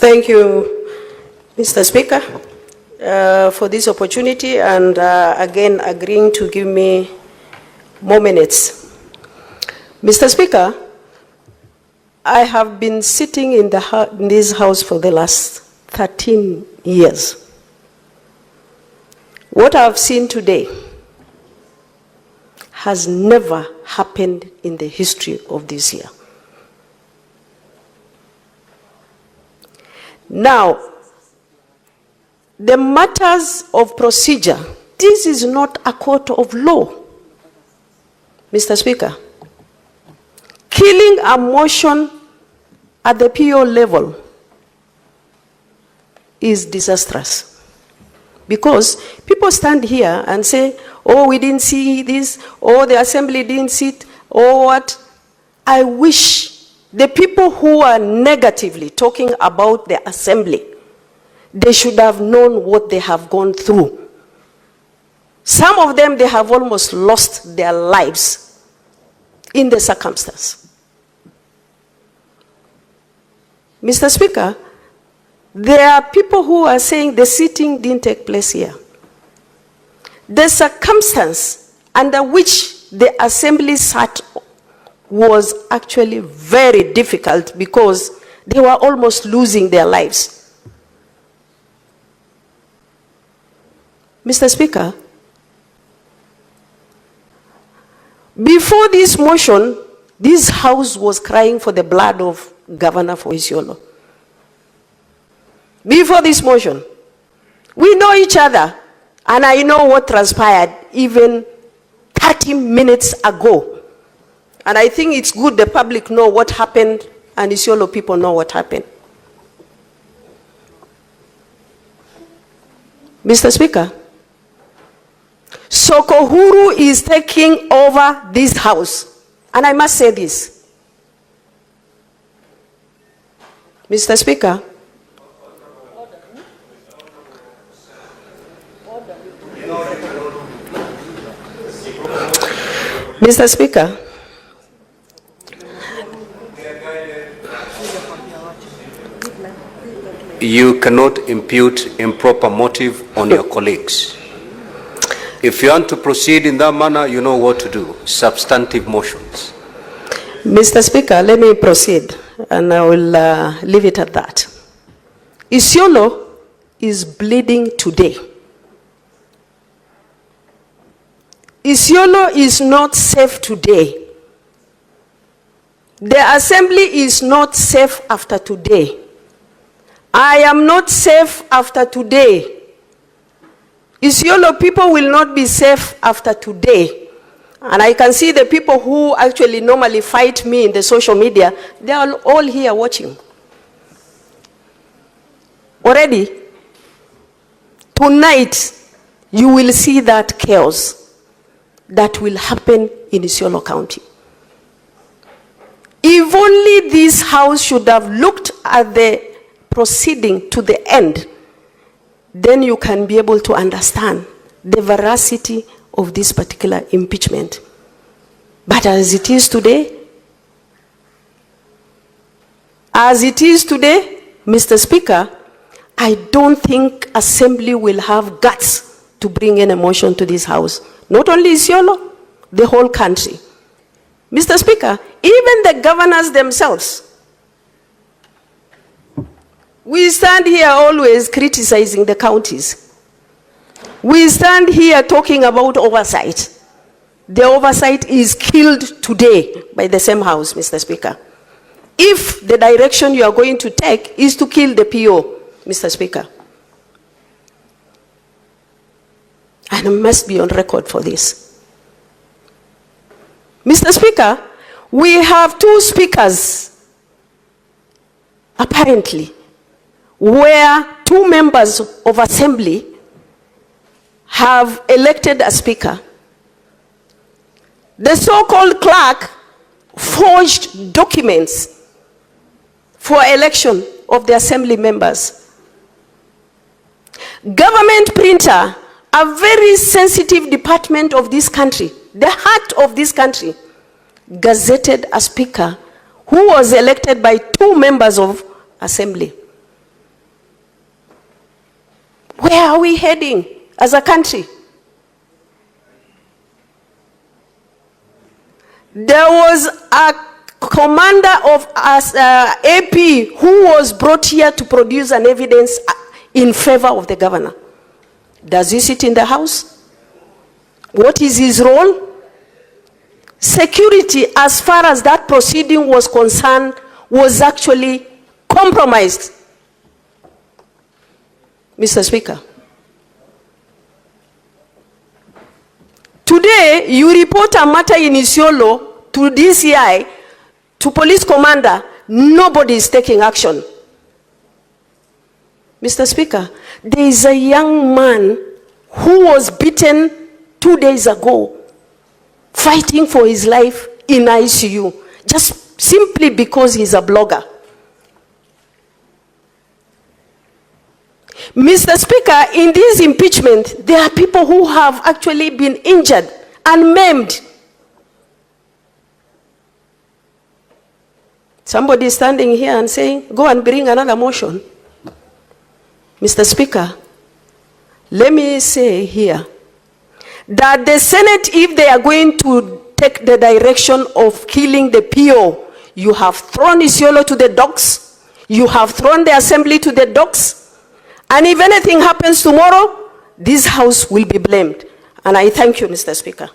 Thank you, Mr. Speaker, for this opportunity and again agreeing to give me more minutes. Mr. Speaker, I have been sitting in this house for the last 13 years. What I've seen today has never happened in the history of this year. Now, the matters of procedure, this is not a court of law, Mr. Speaker. Killing a motion at the PO level is disastrous. Because people stand here and say, oh, we didn't see this, or the assembly didn't see it, or what. I wish the people who are negatively talking about the assembly, they should have known what they have gone through. Some of them, they have almost lost their lives in the circumstance. Mr. Speaker, there are people who are saying the sitting didn't take place here. The circumstance under which the assembly sat was actually very difficult because they were almost losing their lives. Mr. Speaker, before this motion, this house was crying for the blood of Governor for Isiolo. Before this motion, we know each other, and I know what transpired even 30 minutes ago. And I think it's good the public know what happened and Isiolo people know what happened. Mr. Speaker, Sokohuru is taking over this house. And I must say this. Mr. Speaker, Mr. Speaker, you cannot impute improper motive on your colleagues. If you want to proceed in that manner, you know what to do. Substantive motions. Mr. Speaker, let me proceed, and I will leave it at that. Isiolo is bleeding today. Isiolo is not safe today. The assembly is not safe after today. I am not safe after today. Isiolo people will not be safe after today. And I can see the people who actually normally fight me in the social media, they are all here watching. Already, tonight, you will see that chaos that will happen in Isiolo County. If only this house should have looked at the proceeding to the end, then you can be able to understand the veracity of this particular impeachment. But as it is today, Mr. Speaker, I don't think assembly will have guts to bring in a motion to this house. Not only Isiolo, the whole country. Mr. Speaker, even the governors themselves, we stand here always criticizing the counties. We stand here talking about oversight. The oversight is killed today by the same house, Mr. Speaker. If the direction you are going to take is to kill the PO, Mr. Speaker, and I must be on record for this. Mr. Speaker, we have two speakers, apparently, where two members of assembly have elected a speaker. The so-called clerk forged documents for election of the assembly members. Government printer, a very sensitive department of this country, the heart of this country, gazetted a speaker who was elected by two members of assembly. Where are we heading as a country? There was a commander of AP who was brought here to produce an evidence in favor of the governor. Does he sit in the house? What is his role? Security, as far as that proceeding was concerned, was actually compromised. Mr. Speaker, today you report a matter in Isiolo to DCI, to police commander, nobody is taking action. Mr. Speaker, there is a young man who was beaten 2 days ago, fighting for his life in ICU, just simply because he's a blogger. Mr. Speaker, in this impeachment, there are people who have actually been injured and maimed. Somebody is standing here and saying, go and bring another motion. Mr. Speaker, let me say here that the Senate, if they are going to take the direction of killing the PO, you have thrown Isiolo to the dogs, you have thrown the assembly to the dogs, and if anything happens tomorrow, this house will be blamed. And I thank you, Mr. Speaker.